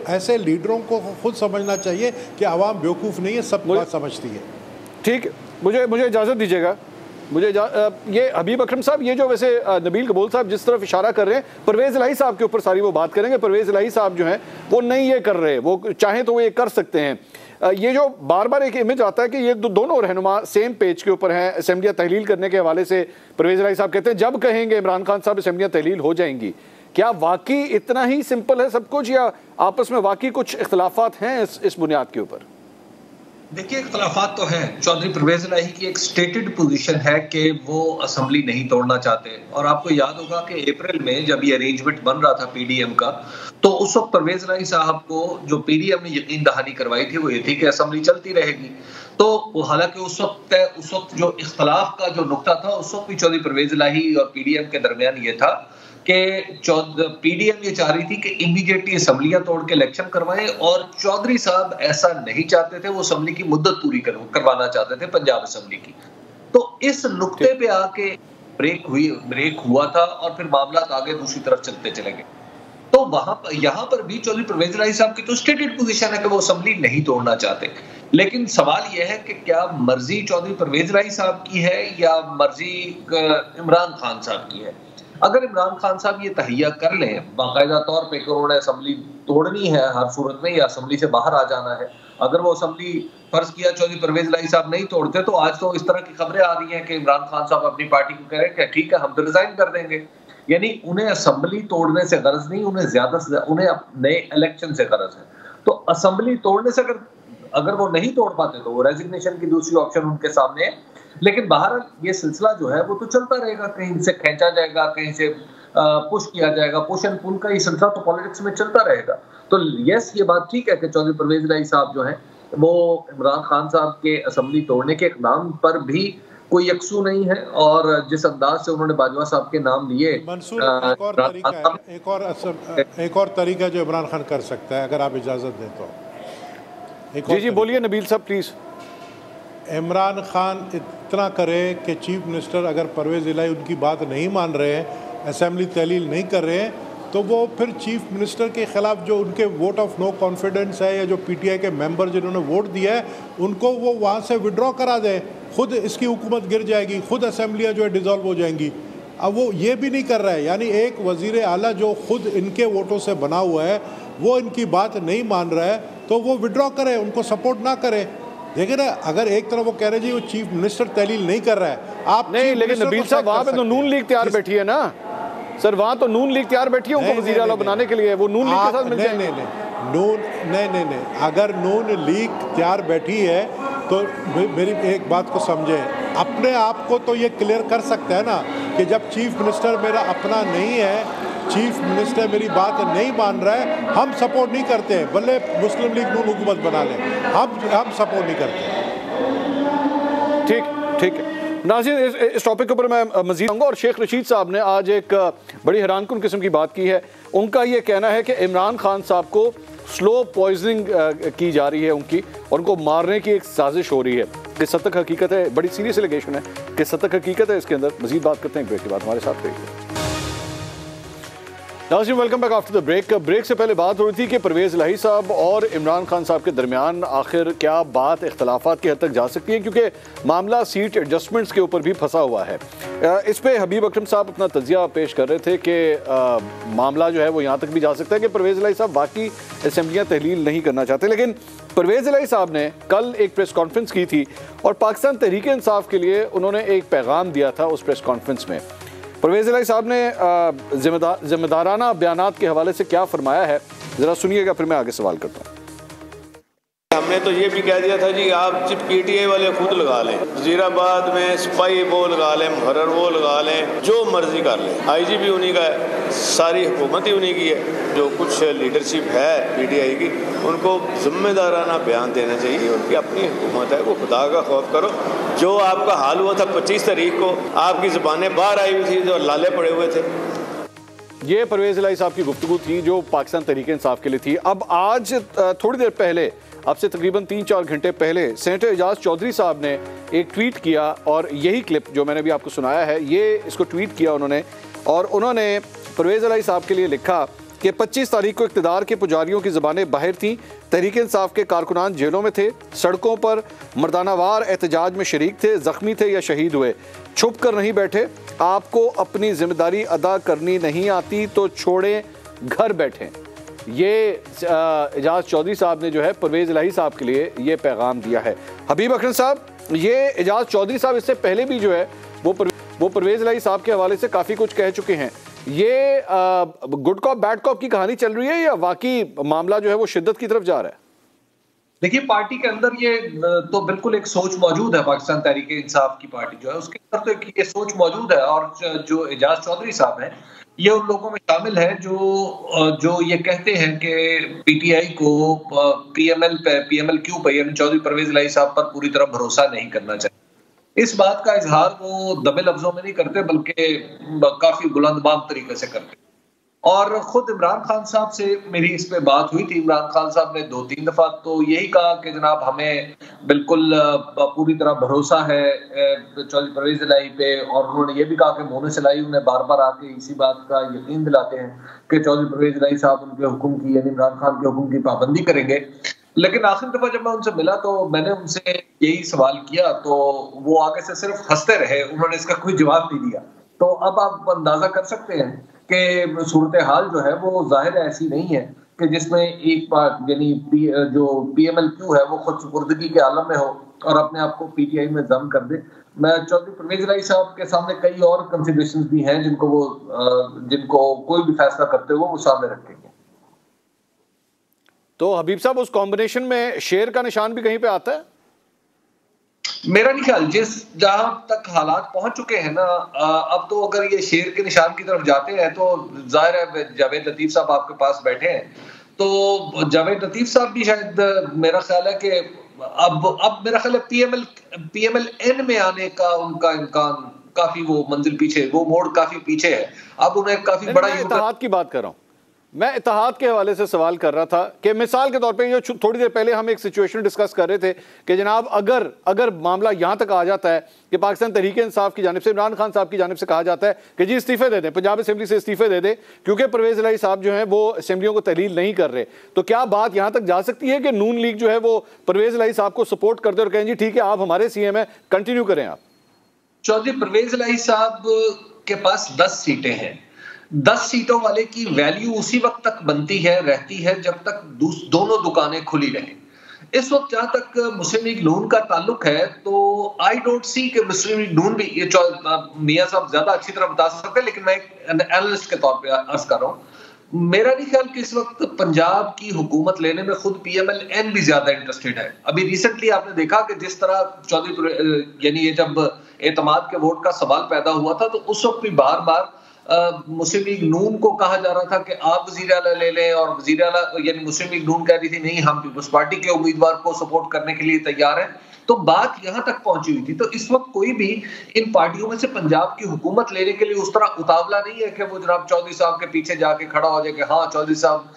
ऐसे लीडरों को खुद समझना चाहिए कि आवाम बेवकूफ़ नहीं है, सब बात समझती है। ठीक है, मुझे इजाज़त दीजिएगा। ये हबीब अकरम साहब, ये जो वैसे नबील कबूल साहब जिस तरफ इशारा कर रहे हैं, परवेज़ इलाही साहब के ऊपर सारी वो बात करेंगे। परवेज़ इलाही साहब जो हैं वो नहीं ये कर रहे, वो चाहें तो वो ये कर सकते हैं। ये जो बार बार एक इमेज आता है कि ये दोनों रहनुमा सेम पेज के ऊपर हैं असेंबलियाँ तहलील करने के हवाले से। परवेज़ इलाही साहब कहते हैं जब कहेंगे इमरान खान साहब असेंबलियाँ तहलील हो जाएंगी। क्या वाकई इतना ही सिंपल है सब कुछ, या आपस में वाकई कुछ इख्तलाफात हैं इस बुनियाद के ऊपर? देखिए, इख्तलाफात तो हैं। चौधरी परवेज़ इलाही की एक स्टेटेड पोजीशन है कि वो असेंबली नहीं तोड़ना चाहते, और आपको याद होगा कि अप्रैल में जब ये अरेंजमेंट बन रहा था पीडीएम का, तो उस वक्त परवेज़ इलाही साहब को जो पीडीएम ने यकीन दहानी करवाई थी वो ये थी कि असेंबली चलती रहेगी। तो हालांकि उस वक्त जो इख्तलाफ का जो नुक्ता था, उस वक्त भी चौधरी परवेज़ इलाही और पीडीएम के दरमियान ये था कि पीडीएम ये चाह रही थी कि इमीडिएटली असेंबलियां तोड़ के इलेक्शन करवाएं, और चौधरी साहब ऐसा नहीं चाहते थे। वो असेंबली की मुद्दत पूरी करवाना चाहते थे, पंजाब असेंबली की। तो इस नुक्ते पे आके ब्रेक हुआ था, और फिर मामला आगे दूसरी तरफ चलते चले गए। तो यहाँ पर भी चौधरी परवेज़ इलाही साहब की तो स्टेटेड पोजीशन है कि वो असेंबली नहीं तोड़ना चाहते, लेकिन सवाल यह है कि क्या मर्जी चौधरी परवेज़ इलाही साहब की है या मर्जी इमरान खान साहब की है। अगर इमरान खान साहब ये तहिया कर लें बाकायदा तौर पे कि उन्होंने असेंबली तोड़नी है हर सूरत में, या असेंबली से बाहर आ जाना है, अगर वो असेंबली फर्ज किया चौधरी परवेज़ इलाही साहब नहीं तोड़ते, तो आज तो इस तरह की खबरें आ रही हैं कि इमरान खान साहब अपनी पार्टी को कह रहे हैं कि ठीक है हम तो रिजाइन कर देंगे। यानी उन्हें असेंबली तोड़ने से गरज नहीं, उन्हें ज्यादा से उन्हें नए इलेक्शन से गरज है। तो असेंबली तोड़ने से अगर वो नहीं तोड़ पाते तो वो रेजिग्नेशन की दूसरी ऑप्शन उनके सामने है। लेकिन बाहर ये सिलसिला जो है वो तो चलता रहेगा, कहीं से खींचा जाएगा, कहीं से पुश किया जाएगा, पुश एंड पुल का ये सिलसिला तो पॉलिटिक्स में चलता रहेगा। तो यस, ये बात ठीक है कि चौधरी परवेज़ इलाही साहब जो है वो इमरान खान साहब के असेंबली तोड़ने के इक़दाम पर भी कोई यकसू नहीं है, और जिस अंदाज से उन्होंने बाजवा साहब के नाम लिए। मंसूर, एक और तरीका जो इमरान खान कर सकता है, अगर आप इजाज़त दें तो। जी बोलिए नबील साहब प्लीज़। इमरान खान इतना करे कि चीफ मिनिस्टर अगर परवेज़ इलाही उनकी बात नहीं मान रहे हैं, असेंबली तहलील नहीं कर रहे हैं, तो वो फिर चीफ मिनिस्टर के ख़िलाफ़ जो उनके वोट ऑफ नो कॉन्फिडेंस है, या जो पीटीआई के मेंबर जिन्होंने वोट दिया है उनको वो वहाँ से विड्रॉ करा दें, खुद इसकी हुकूमत गिर जाएगी, खुद असेंबलियाँ जो है डिज़ोल्व हो जाएंगी। अब वो ये भी नहीं कर रहा है, यानी एक वज़ीर आला जो खुद इनके वोटों से बना हुआ है वो इनकी बात नहीं मान रहा है, तो वो विड्रॉ करे, उनको सपोर्ट ना करे। देखिए ना, अगर एक तरफ वो कह रहे जी वो चीफ मिनिस्टर तहलील नहीं कर रहा है, आप नहीं, लेकिन नबील साहब वहाँ पे तो नून लीग तैयार बैठी है ना सर, वहाँ तो नून लीग तैयार बैठी है उनको वज़ीर आला बनाने के लिए, वो नून लीग के साथ मिल जाएंगे। नहीं, अगर नून लीग तैयार बैठी है तो मेरी एक बात को समझें, अपने आप को तो ये क्लियर कर सकता है ना कि जब चीफ मिनिस्टर मेरा अपना नहीं है चीफ मिनिस्टर मेरी बात नहीं मान रहा है, हम सपोर्ट नहीं करते हैं, भले मुस्लिम लीग नून हुकूमत बना लें, हम सपोर्ट नहीं करते। ठीक है नाज़रीन, इस टॉपिक के ऊपर मैं मज़ीद आऊँगा। और शेख रशीद साहब ने आज एक बड़ी हैरानकुन किस्म की बात की है। उनका ये कहना है कि इमरान खान साहब को स्लो पॉइजनिंग की जा रही है उनकी, और उनको मारने की एक साजिश हो रही है। किस हद तक हकीकत है, बड़ी सीरियस एलिगेशन है, किस हद तक हकीकत है इसके अंदर, मज़ीद बात करते हैं ब्रेक के बाद। हमारे साथ रहिए। नाज़रीन, welcome back after the break. Break से पहले बात हो रही थी कि परवेज़ इलाही साहब और इमरान खान साहब के दरमियान आखिर क्या बात इख्तलाफात की हद तक जा सकती है, क्योंकि मामला सीट एडजस्टमेंट्स के ऊपर भी फंसा हुआ है। इस पे हबीब अकरम साहब अपना तजिया पेश कर रहे थे कि मामला जो है वो यहाँ तक भी जा सकता है कि परवेज़ इलाही साहब बाकी असम्बलियाँ तहलील नहीं करना चाहते। लेकिन परवेज़ इलाही साहब ने कल एक प्रेस कॉन्फ्रेंस की थी और पाकिस्तान तहरीक इंसाफ के लिए उन्होंने एक पैगाम दिया था उस प्रेस कॉन्फ्रेंस में। परवेज़ इलाही साहब ने जिम्मेदाराना बयानात के हवाले से क्या फरमाया है, ज़रा सुनिएगा, फिर मैं आगे सवाल करता हूँ। हमने तो ये भी कह दिया था जी, आप PTI वाले खुद लगा लें, वज़ीराबाद में सिपाही वो लगा लें, मुहर्रर वो लगा लें, जो मर्जी कर लें, IG भी उन्हीं का है, सारी हुकूमत ही उन्हीं की है। जो कुछ लीडरशिप है PTI की, उनको जिम्मेदाराना बयान देना चाहिए। उनकी अपनी हुकूमत है, वो खुदा का खौफ करो। जो आपका हाल हुआ था 25 तारीख को, आपकी ज़ुबानें बाहर आई हुई थी, जो लाले पड़े हुए थे। ये परवेज़ इलाही साहब की गुफ्तगू थी जो पाकिस्तान तहरीक इंसाफ के लिए थी। अब आज थोड़ी देर पहले, अब से तकरीबन 3-4 घंटे पहले, सेनेटर एजाज चौधरी साहब ने एक ट्वीट किया, और यही क्लिप जो मैंने भी आपको सुनाया है, ये इसको ट्वीट किया उन्होंने। और उन्होंने परवेज़ इलाही साहब के लिए लिखा कि 25 तारीख को इक़्तिदार के पुजारियों की ज़बानें बाहर थीं, तहरीक इंसाफ के कारकुनान जेलों में थे, सड़कों पर मर्दानावार एहतजाज में शरीक थे, ज़ख्मी थे या शहीद हुए। छुप कर नहीं बैठे, आपको अपनी जिम्मेदारी अदा करनी नहीं आती तो छोड़ें, घर बैठें। ये एजाज चौधरी साहब ने जो है परवेज़ इलाही साहब के लिए ये पैगाम दिया है। हबीब अकरम साहब, ये एजाज चौधरी साहब इससे पहले भी जो है वो परवेज़ इलाही साहब के हवाले से काफ़ी कुछ कह चुके हैं। ये गुड कॉप बैड कॉप की कहानी चल रही है या वाकई मामला जो है वो शिद्दत की तरफ जा रहा है? देखिए, पार्टी के अंदर ये तो बिल्कुल एक सोच मौजूद है, पाकिस्तान तहरीक इंसाफ की पार्टी जो है उसके अंदर तो ये सोच मौजूद है। और जो एजाज चौधरी साहब हैं, ये उन लोगों में शामिल है जो ये कहते हैं कि PTI को PMLQ पर, यानी चौधरी परवेज़ इलाही साहब पर पूरी तरह भरोसा नहीं करना चाहिए। इस बात का इजहार वो दबे लफ्जों में नहीं करते, बल्कि काफी बुलंदबाब तरीके से करते। और खुद इमरान खान साहब से मेरी इस पे बात हुई थी। इमरान खान साहब ने 2-3 दफा तो यही कहा कि जनाब हमें बिल्कुल पूरी तरह भरोसा है चौधरी परवेज़ इलाही पे, और उन्होंने ये भी कहा कि मोनस इलाही उन्हें बार बार आके इसी बात का यकीन दिलाते हैं कि चौधरी परवेज़ इलाही साहब उनके हुक्म की, यानी इमरान खान के हुक्म की पाबंदी करेंगे। लेकिन आखिरी दफा जब मैं उनसे मिला तो मैंने उनसे यही सवाल किया तो वो आगे से सिर्फ हंसते रहे, उन्होंने इसका कोई जवाब नहीं दिया। तो अब आप अंदाजा कर सकते हैं कि सूरत हाल जो है वो जाहिर ऐसी नहीं है कि जिसमें एक बार यानी जो PMLQ है वो खुद सुपुर्दगी के आलम में हो और अपने आप को PTI में जम कर दे। मैं चौधरी परवेज़ इलाही साहब के सामने कई और कंसिडरेशंस भी हैं जिनको कोई भी फैसला करते हुए वो सामने रखेंगे। तो हबीब साहब, उस कॉम्बिनेशन में शेर का निशान भी कहीं पे आता है? मेरा नहीं ख्याल, जहां तक हालात पहुंच चुके हैं ना, अब तो अगर ये शेर के निशान की तरफ जाते हैं तो जाहिर है जावेद लतीफ साहब आपके पास बैठे हैं, तो जावेद लतीफ साहब भी शायद, मेरा ख्याल है कि अब मेरा ख्याल है PMLN में आने का उनका इम्कान काफी, वो मंजिल पीछे, वो मोड़ काफी पीछे है। अब उन्हें काफी बड़ा इत्तेहाद की बात कर रहा हूँ मैं, इत्तेहाद के हवाले से सवाल कर रहा था कि मिसाल के तौर पे जो थोड़ी देर पहले हम एक सिचुएशन डिस्कस कर रहे थे कि जनाब अगर मामला यहाँ तक आ जाता है कि पाकिस्तान तहरीक इंसाफ की जानिब से, इमरान खान साहब की जानिब से कहा जाता है कि जी इस्तीफे दे दें, पंजाब असेंबली से इस्तीफे दे दें क्योंकि परवेज़ इलाही साहब जो हैं वो असेंबलियों को तहलील नहीं कर रहे, तो क्या बात यहाँ तक जा सकती है कि नून लीग जो है वो परवेज़ इलाही साहब को सपोर्ट कर दे और कहें जी ठीक है आप हमारे CM हैं, कंटिन्यू करें आप? चौधरी परवेज़ इलाही साहब के पास 10 सीटें हैं। 10 सीटों वाले की वैल्यू उसी वक्त तक बनती है, रहती है जब तक दोनों दुकानें खुली रहें। इस वक्त जहां तक मुस्लिम लीग नून का ताल्लुक है तो आई डोंट सी कि मुस्लिम लीग नून भी, ये मियां साहब ज्यादा अच्छी तरह बता सकते हैं लेकिन मैं एक एनालिस्ट के तौर पे अर्ज कर रहा हूं, मेरा नहीं ख्याल कि इस वक्त पंजाब की हुकूमत लेने में खुद PMLN भी ज्यादा इंटरेस्टेड है। अभी रिसेंटली आपने देखा कि जिस तरह चौधरी यानी ये जब एतमाद के वोट का सवाल पैदा हुआ था तो उस वक्त भी बार बार मुस्लिम लीग नून को कहा जा रहा था कि आप वज़ीर आला ले लें, और वज़ीर आला यानी मुस्लिम लीग नून कह रही थी नहीं, हम पीपल्स पार्टी के उम्मीदवार को सपोर्ट करने के लिए तैयार हैं। तो बात यहाँ तक पहुंची हुई थी। तो इस वक्त कोई भी इन पार्टियों में से पंजाब की हुकूमत लेने के लिए उस तरह उतावला नहीं है कि वो जनाब चौधरी साहब के पीछे जाके खड़ा हो जाए कि हाँ चौधरी साहब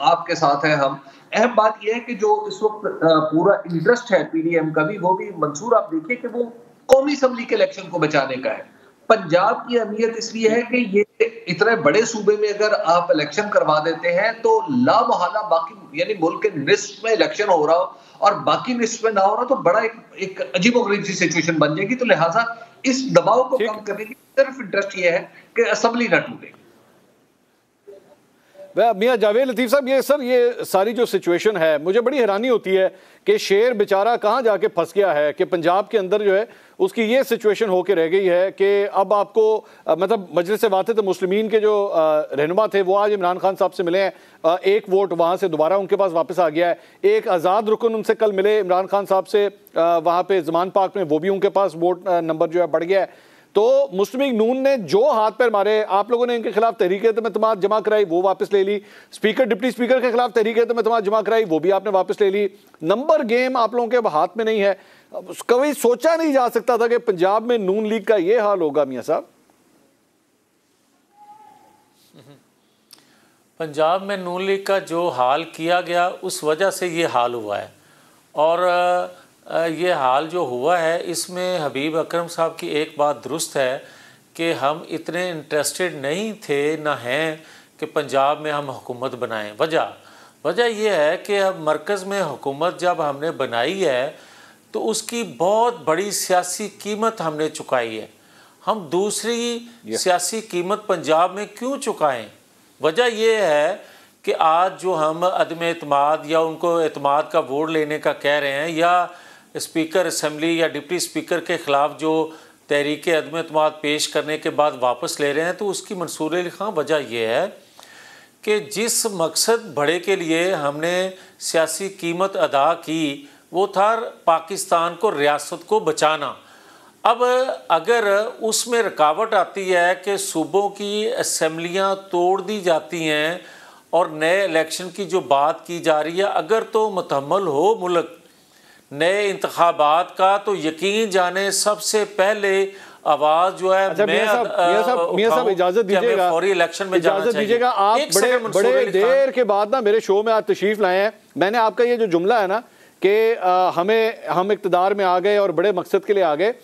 आपके साथ हैं हम। अहम बात यह है कि जो इस वक्त पूरा इंटरेस्ट है पीडीएम का भी, वो भी मंसूर आप देखिए कि वो कौमी असम्बली के इलेक्शन को बचाने का है। पंजाब की अहमियत इसलिए है कि ये इतने बड़े सूबे में अगर आप इलेक्शन करवा देते हैं तो लामहला बाकी यानी मुल्क के निस्फ में इलेक्शन हो रहा हो और बाकी निस्फ में ना हो रहा, तो बड़ा एक अजीबोगरीब सी सिचुएशन बन जाएगी। तो लिहाजा इस दबाव को कम करने की सिर्फ इंटरेस्ट ये है कि असेंबली न टूटे। मियां जावेद लतीफ साहब, ये सारी जो सिचुएशन है, मुझे बड़ी हैरानी होती है कि शेर बेचारा कहाँ जाके फंस गया है कि पंजाब के अंदर जो है उसकी ये सिचुएशन होके रह गई है कि अब आपको मतलब मजलिस वाहिद मुस्लिमीन के जो रहनुमा थे वो आज इमरान खान साहब से मिले हैं, एक वोट वहाँ से दोबारा उनके पास वापस आ गया है। एक आज़ाद रुकन उनसे कल मिले इमरान खान साहब से वहाँ पे ज़मान पार्क में, वो भी उनके पास वोट नंबर जो है बढ़ गया है। तो मुस्लिम लीग नून ने जो हाथ पैर मारे, आप लोगों ने इनके खिलाफ तहरीक एतमाद जमा कराई, वो वापस ले ली। स्पीकर डिप्टी स्पीकर के खिलाफ तहरीक एतमाद जमा कराई, वो भी आपने वापस ले ली। नंबर गेम आप लोगों के हाथ में नहीं है। कभी सोचा नहीं जा सकता था कि पंजाब में नून लीग का ये हाल होगा मियां साहब? पंजाब में नून लीग का जो हाल किया गया उस वजह से ये हाल हुआ है, और ये हाल जो हुआ है इसमें हबीब अकरम साहब की एक बात दुरुस्त है कि हम इतने इंटरेस्टेड नहीं थे ना हैं कि पंजाब में हम हुकूमत बनाएं। वजह यह है कि अब मरकज़ में हुकूमत जब हमने बनाई है तो उसकी बहुत बड़ी सियासी कीमत हमने चुकाई है। हम दूसरी सियासी कीमत पंजाब में क्यों चुकाएं? वजह यह है कि आज जो हम अदम एतमाद या उनको एतमाद का वोट लेने का कह रहे हैं, या स्पीकर असम्बली या डिप्टी स्पीकर के ख़िलाफ़ जो तहरीक अदम एतमाद पेश करने के बाद वापस ले रहे हैं, तो उसकी मंसूर अली खां वजह यह है कि जिस मकसद बड़े के लिए हमने सियासी कीमत अदा की वो था पाकिस्तान को, रियासत को बचाना। अब अगर उसमें रुकावट आती है कि सूबों की असम्बलियाँ तोड़ दी जाती हैं और नए इलेक्शन की जो बात की जा रही है, अगर तो मुतहम्मल हो मुल्क नए इंतखाबात का, तो यकीन जाने सबसे पहले आवाज़ जो है मियां साहब इजाज़त दीजिएगा, फौरी इलेक्शन में इजाज़त दीजिएगा। आप बड़े देर के बाद ना मेरे शो में आज तशरीफ़ लाए हैं। मैंने आपका ये जो जुमला है ना कि हम इक़्तिदार में आ गए और बड़े मकसद के लिए आ गए,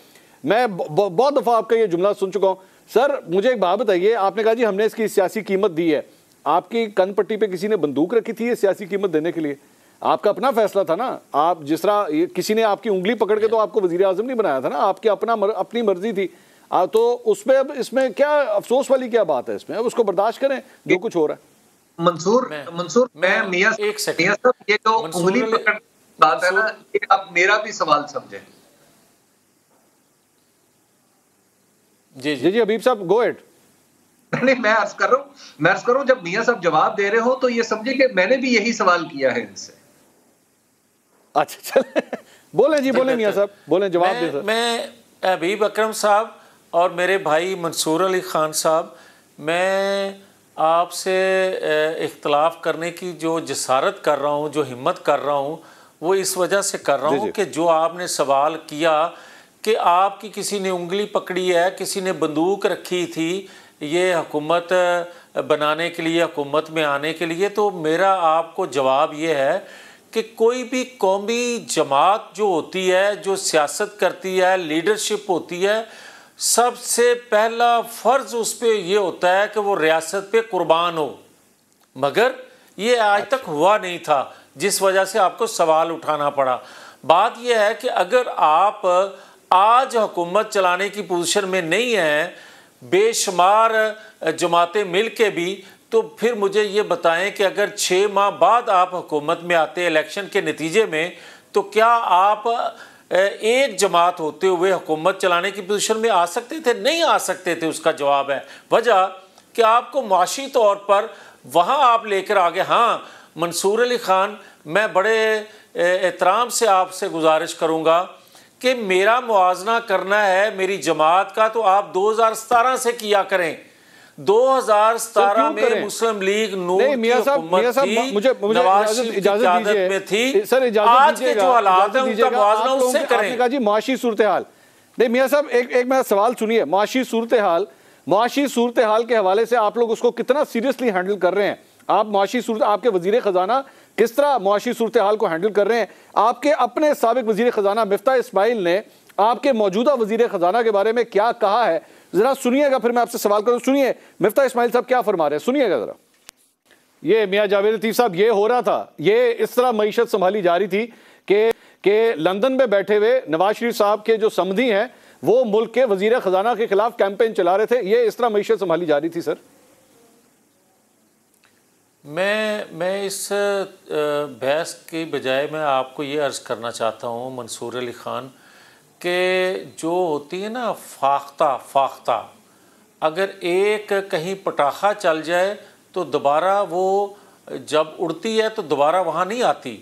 मैं बहुत दफ़ा आपका ये जुमला सुन चुका हूँ। सर मुझे एक बात बताइए, आपने कहा जी हमने इसकी सियासी कीमत दी है, आपकी कन पट्टी पे किसी ने बंदूक रखी थी ये सियासी कीमत देने के लिए? आपका अपना फैसला था ना। आप जिस तरह किसी ने आपकी उंगली पकड़ के तो आपको वजीर आजम नहीं बनाया था ना, आपकी अपनी मर्जी थी। तो उसमें अब इसमें क्या अफसोस वाली क्या बात है? इसमें अब उसको बर्दाश्त करें जो कुछ हो रहा है। मंसूर मैं मियां साहब ये जो उंगली पकड़ बात है ना, ये आप मेरा भी सवाल समझें। जी हबीब साहब गो अहेड। नहीं, मैं अर्ज कर रहा हूं जब मियां साहब जवाब दे रहे हो तो ये समझे कि मैंने भी यही सवाल किया है इनसे। अच्छा चले बोले जी, बोले मियां साहब, बोले, जवाब दे सर। मैं हबीब अकरम साहब और मेरे भाई मंसूर अली खान साहब, मैं आपसे इख्तलाफ करने की जो जसारत कर रहा हूँ, जो हिम्मत कर रहा हूँ, वो इस वजह से कर रहा हूँ कि जो आपने सवाल किया कि आपकी किसी ने उंगली पकड़ी है, किसी ने बंदूक रखी थी ये हुकूमत बनाने के लिए, हुकूमत में आने के लिए, तो मेरा आपको जवाब ये है कि कोई भी कौमी जमात जो होती है, जो सियासत करती है, लीडरशिप होती है, सबसे पहला फ़र्ज़ उस पर यह होता है कि वो रियासत पे कुर्बान हो। मगर ये आज तक हुआ नहीं था, जिस वजह से आपको सवाल उठाना पड़ा। बात यह है कि अगर आप आज हुकूमत चलाने की पोजीशन में नहीं हैं, बेशुमार जमातें मिल के भी, तो फिर मुझे ये बताएं कि अगर 6 माह बाद आप हुकूमत में आते इलेक्शन के नतीजे में, तो क्या आप एक जमात होते हुए हुकूमत चलाने की पोजीशन में आ सकते थे? नहीं आ सकते थे। उसका जवाब है वजह कि आपको माशी तौर पर वहाँ आप लेकर आ गए। हाँ मंसूर अली खान, मैं बड़े एहतराम से आपसे गुजारिश करूँगा कि मेरा मुआवजा करना है मेरी जमात का, तो आप 2017 से किया करें। 2017 में मुस्लिम लीग नून की हुकूमत थी, नवाज शरीफ की क़यादत में थी। सर आज के जो हालात हैं उनका मुआवजा उससे करें। जी मुआशी सूरत हाल, नहीं मियां साहब एक मेरा सवाल सुनिए, मुआशी सूरत हाल के हवाले से आप लोग उसको कितना सीरियसली हैंडल कर रहे हैं? आप मुआशी सूरत, आपके वजीर खजाना किस तरह मुआशी सूरत हाल को हैंडल कर रहे हैं? आपके अपने साबिक वजीर खजाना मिफ्ता इस्माइल ने आपके मौजूदा वजीर खजाना के बारे में क्या कहा है, जरा सुनिएगा, फिर मैं आपसे सवाल करूं। सुनिए मिफ्ता इस्माइल साहब क्या फरमा रहे हैं, सुनिएगा जरा। ये मियां जावेद लतीफ साहब, ये हो रहा था, ये इस तरह मईशत संभाली जा रही थी कि लंदन में बैठे हुए नवाज शरीफ साहब के जो समधी हैं वो मुल्क के वजीर खजाना के खिलाफ कैंपेन चला रहे थे, ये इस तरह मईशत संभाली जा रही थी। सर मैं इस बहस की बजाय मैं आपको ये अर्ज़ करना चाहता हूँ मंसूर अली ख़ान कि जो होती है ना फाख्ता, अगर एक कहीं पटाखा चल जाए तो दोबारा वो जब उड़ती है तो दोबारा वहाँ नहीं आती।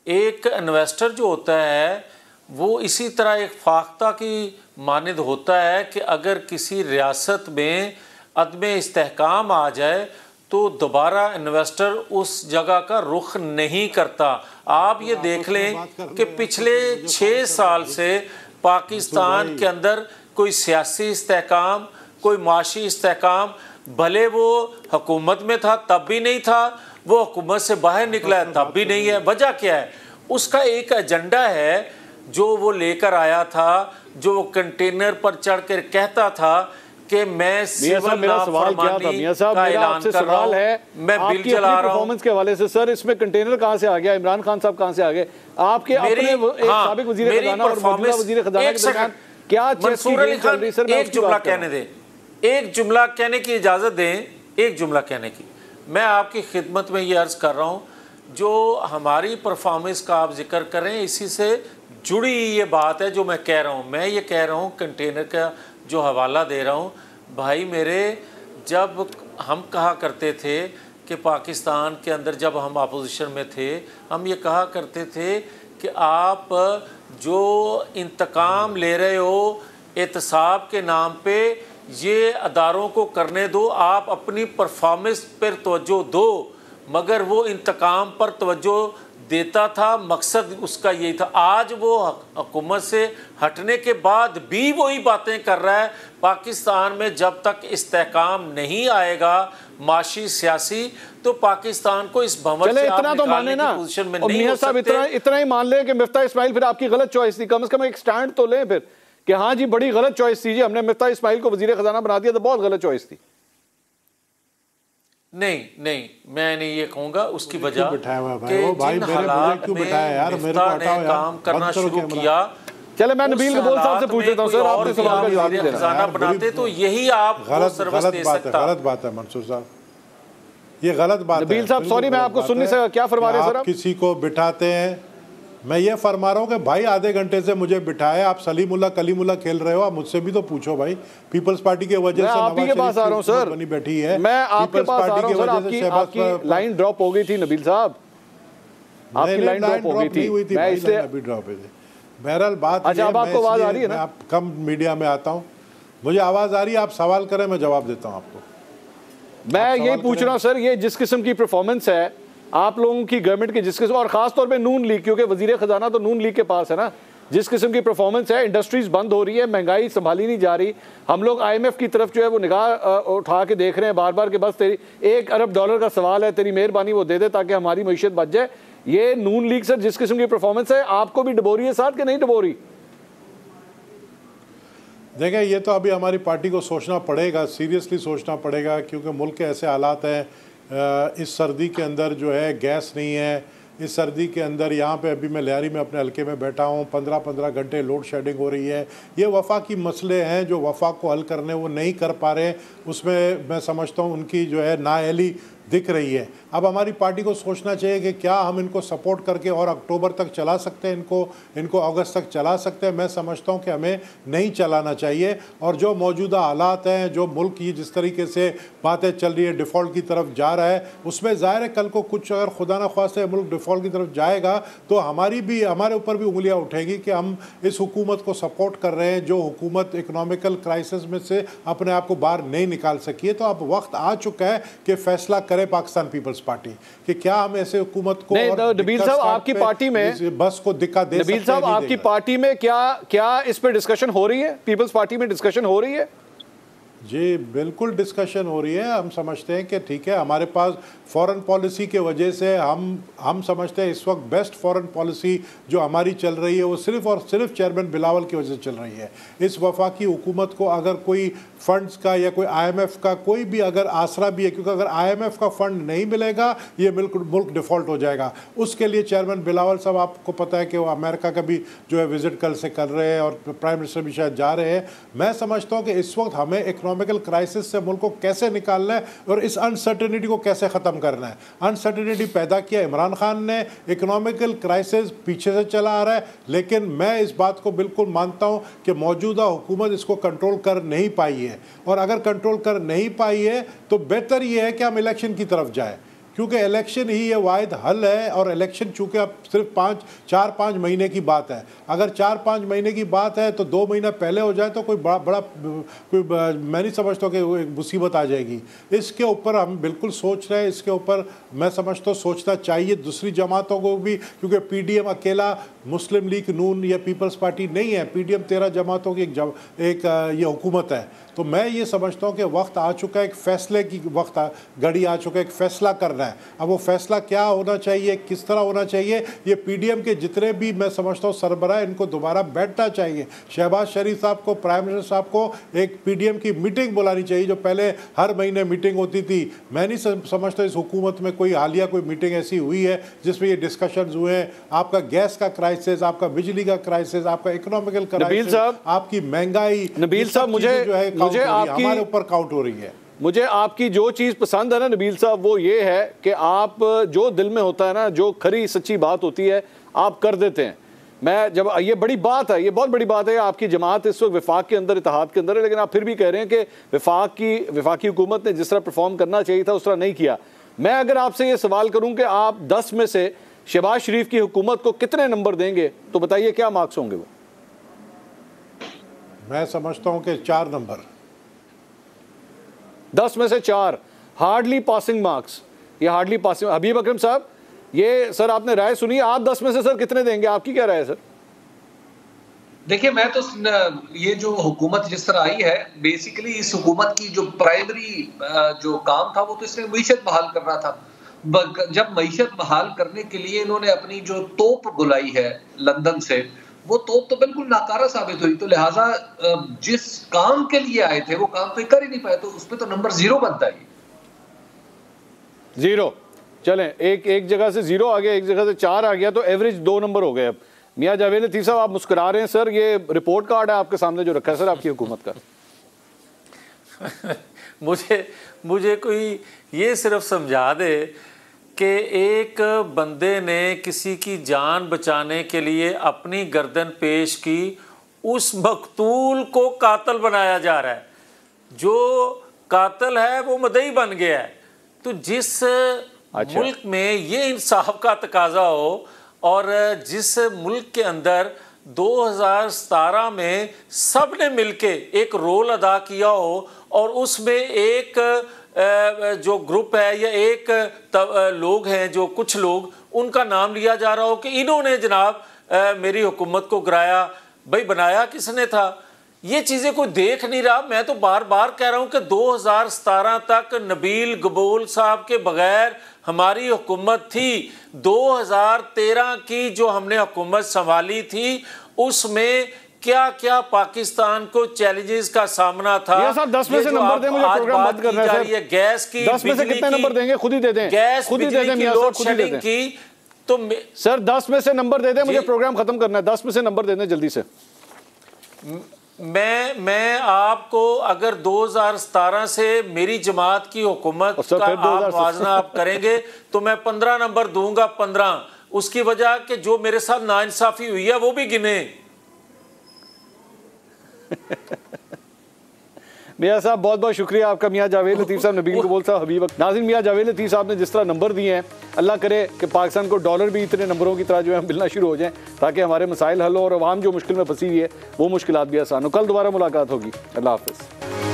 एक इन्वेस्टर जो होता है वो इसी तरह एक फाख्ता की मानिंद होता है कि अगर किसी रियासत में अदम इस्तेहकाम आ जाए तो दोबारा इन्वेस्टर उस जगह का रुख नहीं करता। आप ये देख लें कि पिछले 6 साल से पाकिस्तान के अंदर कोई सियासी इस्तेहकाम, कोई माशी इस्तेहकाम, भले वो हुकूमत में था तब भी नहीं था, वो हुकूमत से बाहर निकला है तब भी नहीं है। वजह क्या है? उसका एक एजेंडा है जो वो लेकर आया था, जो वो कंटेनर पर चढ़ कर कहता था कि मैं सिविल नाफरमानी का ऐलान कर रहा हूं, मैं बिल चला रहा हूं। परफॉर्मेंस के हवाले से सर इसमें कंटेनर कहां से आ गया? इमरान खान साहब कहां से आ गए? आपके अपने साबिक वजीर खजाना और मौजूदा वजीर खजाना के दरमियान क्या मंसूर अली खान, एक जुमला कहने दें, एक जुमला कहने की इजाज़त दें, एक जुमला कहने की। मैं आपकी खिदमत में ये अर्ज़ कर रहा हूँ, जो हमारी परफॉर्मेंस का आप जिक्र कर रहे हैं इसी से जुड़ी ये बात है जो मैं कह रहा हूँ। मैं ये कह रहा हूँ, कंटेनर का जो हवाला दे रहा हूँ, भाई मेरे, जब हम कहा करते थे कि पाकिस्तान के अंदर जब हम अपोजिशन में थे, हम ये कहा करते थे कि आप जो इंतकाम ले रहे हो एहतसाब के नाम पे, ये अदारों को करने दो, आप अपनी परफॉर्मेंस पर तवज्जो दो। मगर वो इंतकाम पर तवज्जो देता था, मकसद उसका यही था। आज वो हुकूमत से हटने के बाद भी वही बातें कर रहा है। पाकिस्तान में जब तक इस्तेहकाम नहीं आएगा माशी सियासी, तो पाकिस्तान को इस भंवर से इतना तो माने ना पोजीशन में नहीं हो सकते। इतना ही मान लें कि मिफ्ता इस्माइल फिर आपकी गलत चॉइस थी, कम से कम एक स्टैंड तो लें फिर कि हाँ जी बड़ी गलत चॉइस थी जी, हमने मिफ्ता इस्माइल को वजीर खजाना बना दिया तो बहुत गलत चॉइस थी। नहीं, मैं नहीं ये कहूँगा। उसकी वजह कि जिन हालात में मिफ्ता ने काम करना शुरू किया, चले मैं नबील कबूल साहब से पूछ लेता हूं सर, आपने सवाल का जवाब देना। खजाना बनाते तो यही आप गलत बात है मंसूर साहब, ये गलत बात है। नबील साहब सॉरी मैं आपको सुनने से क्या फरमा रहे हैं सर? आप किसी को बिठाते हैं, मैं ये फरमा रहा हूँ कि भाई आधे घंटे से मुझे बिठाया, आप सलीमुल्ला कलीमुल्ला खेल रहे हो, आप मुझसे भी तो पूछो भाई। पीपल्स पार्टी की वजह से आप ही के पास आ रहा हूँ सर, बनी बैठी है, मैं आपके पास आ रहा हूँ सर। आपकी लाइन ड्रॉप हो गई थी नबील साहब, आपकी लाइन ड्रॉप हो गई थी, मैं इसलिए अभी ड्रॉप है। बहरहाल बात अच्छा, अब आपको आवाज आ रही है ना? आप कम मीडिया में आता हूँ, मुझे आवाज आ रही है, आप सवाल करें मैं जवाब देता हूँ आपको। मैं यही पूछ रहा हूँ सर, ये जिस किस्म की परफॉर्मेंस है आप लोगों की गवर्नमेंट की, जिस किस्म, और खास तौर पे नून लीग, क्योंकि वजीर खजाना तो नून लीग के पास है ना, जिस किस्म की परफॉर्मेंस है, इंडस्ट्रीज बंद हो रही है, महंगाई संभाली नहीं जा रही, हम लोग IMF की तरफ जो है वो निगाह उठा के देख रहे हैं बार बार कि बस तेरी $1 अरब का सवाल है, तेरी मेहरबानी वो दे दे ताकि हमारी मईशत बच जाए। ये नून लीग सर जिस किस्म की परफॉर्मेंस है, आपको भी डबोरी है साथ कि नहीं डबोरी? देखें, ये तो अभी हमारी पार्टी को सोचना पड़ेगा, सीरियसली सोचना पड़ेगा, क्योंकि मुल्क के ऐसे हालात हैं। इस सर्दी के अंदर जो है गैस नहीं है, इस सर्दी के अंदर यहाँ पे अभी मैं लियारी में अपने हल्के में बैठा हूँ, 15-15 घंटे लोड शेडिंग हो रही है। ये वफाकी मसले हैं जो वफाक को हल करने वो नहीं कर पा रहे, उसमें मैं समझता हूँ उनकी जो है नाअहली दिख रही है। अब हमारी पार्टी को सोचना चाहिए कि क्या हम इनको सपोर्ट करके और अक्टूबर तक चला सकते हैं, इनको अगस्त तक चला सकते हैं। मैं समझता हूँ कि हमें नहीं चलाना चाहिए। और जो मौजूदा हालात हैं, जो मुल्क की जिस तरीके से बातें चल रही है, डिफ़ॉल्ट की तरफ जा रहा है, उसमें ज़ाहिर है कल को कुछ अगर खुदा न ख्वास्ते मुल्क डिफ़ॉल्ट की तरफ जाएगा तो हमारे ऊपर भी उंगलियाँ उठेगी कि हम इस हुकूमत को सपोर्ट कर रहे हैं, जो हुकूमत इकोनॉमिकल क्राइसिस में से अपने आप को बाहर नहीं निकाल सकी है। तो अब वक्त आ चुका है कि फैसला करे पाकिस्तान पीपल्स पार्टी कि क्या हम ऐसे हुकूमत को। नबील साहब, आपकी पार्टी में बस को दिक्कत दे सकते हैं? नबील साहब, आपकी पार्टी में क्या इस पे डिस्कशन हो रही है? पीपल्स पार्टी में डिस्कशन हो रही है? जी बिल्कुल डिस्कशन हो रही है। हम समझते हैं कि ठीक है, हमारे पास फॉरेन पॉलिसी के वजह से हम समझते हैं इस वक्त बेस्ट फॉरेन पॉलिसी जो हमारी चल रही है वो सिर्फ़ और सिर्फ चेयरमैन बिलावल की वजह से चल रही है। इस वफाकी हुकूमत को अगर कोई फंड्स का या कोई IMF का कोई भी अगर आसरा भी है, क्योंकि अगर IMF का फंड नहीं मिलेगा ये मुल्क डिफ़ॉल्ट हो जाएगा। उसके लिए चेयरमैन बिलावल साहब, आपको पता है कि वो अमेरिका का भी जो है विज़िट कल से कर रहे हैं और प्राइम मिनिस्टर भी शायद जा रहे हैं। मैं समझता हूँ कि इस वक्त हमें इकोनॉमिकल क्राइसिस से मुल्क को कैसे निकालना है और इस अनसर्टेनिटी को कैसे ख़त्म करना है। अनसर्टेनिटी पैदा किया इमरान खान ने, इकोनॉमिकल क्राइसिस पीछे से चला आ रहा है, लेकिन मैं इस बात को बिल्कुल मानता हूँ कि मौजूदा हुकूमत इसको कंट्रोल कर नहीं पाई है। और अगर कंट्रोल कर नहीं पाई है तो बेहतर ये है कि हम इलेक्शन की तरफ जाए, क्योंकि इलेक्शन ही ये वाहिद हल है। और इलेक्शन चूँकि अब सिर्फ 4-5 महीने की बात है, अगर 4-5 महीने की बात है तो 2 महीना पहले हो जाए तो कोई मैं नहीं समझता कि वो एक मुसीबत आ जाएगी। इसके ऊपर हम बिल्कुल सोच रहे हैं, इसके ऊपर मैं समझता हूँ सोचना चाहिए दूसरी जमातों को भी, क्योंकि PDM अकेला मुस्लिम लीग नून या पीपल्स पार्टी नहीं है। PDM 13 जमातों की एक ये हुकूमत है। तो मैं ये समझता हूँ कि वक्त आ चुका है, एक फ़ैसले की घड़ी आ चुका है, एक फ़ैसला करना है। अब वो फ़ैसला क्या होना चाहिए, किस तरह होना चाहिए, ये PDM के जितने भी मैं समझता हूँ सरबराह, इनको दोबारा बैठना चाहिए। शहबाज शरीफ साहब को, प्राइम मिनिस्टर साहब को एक PDM की मीटिंग बुलानी चाहिए, जो पहले हर महीने मीटिंग होती थी। मैं नहीं समझता इस हुकूमत में कोई हालिया कोई मीटिंग ऐसी हुई है जिसमें ये डिस्कशन हुए हैं। आपका गैस का क्राइसिस, आपका बिजली का क्राइसिस, आपका इकोनॉमिकल क्राइसिस, आपकी महंगाई, नबील साहब, मुझे आपकी हमारे ऊपर काउंट हो रही है। मुझे आपकी जो चीज़ पसंद है ना नबील साहब, वो ये है कि आप जो दिल में होता है ना, जो खरी सच्ची बात होती है, आप कर देते हैं। मैं जब ये बड़ी बात है, ये बहुत बड़ी बात है, आपकी जमात इस वक्त विफाक के अंदर, इत्तेहाद के अंदर है, लेकिन आप फिर भी कह रहे हैं कि विफाकी हुकूमत ने जिस तरह परफॉर्म करना चाहिए था उस तरह नहीं किया। मैं अगर आपसे ये सवाल करूँ कि आप 10 में से शहबाज शरीफ की हुकूमत को कितने नंबर देंगे, तो बताइए क्या मार्क्स होंगे वो? मैं समझता हूँ कि 4 नंबर। 10 में से 4, हार्डली पासिंग मार्क्स। ये हार्डली पासिंग। हबीब अकरम साहब, ये सर आपने राय सुनी, आप 10 में से सर कितने देंगे? आपकी क्या राय है सर? देखिए, मैं तो ये जो हुकूमत जिस तरह आई है, बेसिकली इस हुकूमत की जो प्राइमरी जो काम था वो तो इसने मईशत बहाल करना था। जब मईशत बहाल करने के लिए इन्होंने अपनी जो तोप बुलाई है लंदन से, वो तोप तो बिल्कुल नाकारा साबित हुई। तो लिहाजा जिस काम के लिए आए थे वो काम तो कर ही नहीं पाए, तो उस पर तो नंबर 0 बनता है। 0 चलें, एक जगह से 0 आ गया, एक जगह से 4 आ गया, तो एवरेज 2 नंबर हो गए। अब मियां जावेद लतीफ़ साहब, आप मुस्कुरा रहे हैं सर, ये रिपोर्ट कार्ड है आपके सामने जो रखा है सर आपकी हुकूमत का। मुझे कोई ये सिर्फ समझा दे कि एक बंदे ने किसी की जान बचाने के लिए अपनी गर्दन पेश की, उस मकतूल को कातिल बनाया जा रहा है। जो कातिल है वो मदई बन गया है। तो जिस मुल्क में ये इंसाफ का तकाजा हो और जिस मुल्क के अंदर 2017 में सब ने मिलके एक रोल अदा किया हो और उसमें एक जो ग्रुप है या एक लोग हैं, जो कुछ लोग, उनका नाम लिया जा रहा हो कि इन्होंने जनाब मेरी हुकूमत को गिराया, भाई बनाया किसने था? ये चीज़ें कोई देख नहीं रहा। मैं तो बार बार कह रहा हूँ कि 2017 तक नबील गबूल साहब के बगैर हमारी हुकूमत थी। 2013 की जो हमने हुकूमत संभाली थी उसमें क्या क्या पाकिस्तान को चैलेंजेस का सामना था। साहब 10 में से नंबर दें, मुझे प्रोग्राम बंद करना है सर। गैस की 10 में से कितने नंबर देंगे? खुद ही दे दें, खुद ही दे दें मियां साहब, खुद ही दे दें। तो सर 10 में से नंबर दे दें, मुझे प्रोग्राम खत्म करना है। 10 में से नंबर दे दें जल्दी से। मैं आपको अगर 2017 से मेरी जमात की हुकूमत का आप मुआवजा आप करेंगे तो मैं 15 नंबर दूंगा, 15। उसकी वजह कि जो मेरे साथ नाइंसाफी हुई है वो भी गिने। मियाँ साहब बहुत बहुत शुक्रिया आपका। मियाँ जावेद लतीफ़ साहब, नबील कबूल साहब, हबीब नाज़रीन, मियाँ जावेद लतीफ़ साहब ने जिस तरह नंबर दिए हैं, अल्लाह करे कि पाकिस्तान को डॉलर भी इतने नंबरों की तरह जो है मिलना शुरू हो जाएं ताकि हमारे मसाइल हल हो और आवाम जो मुश्किल में फंसी हुई है वो मुश्किलात भी आसान हो। कल दोबारा मुलाकात होगी। अल्लाह हाफ़िज़।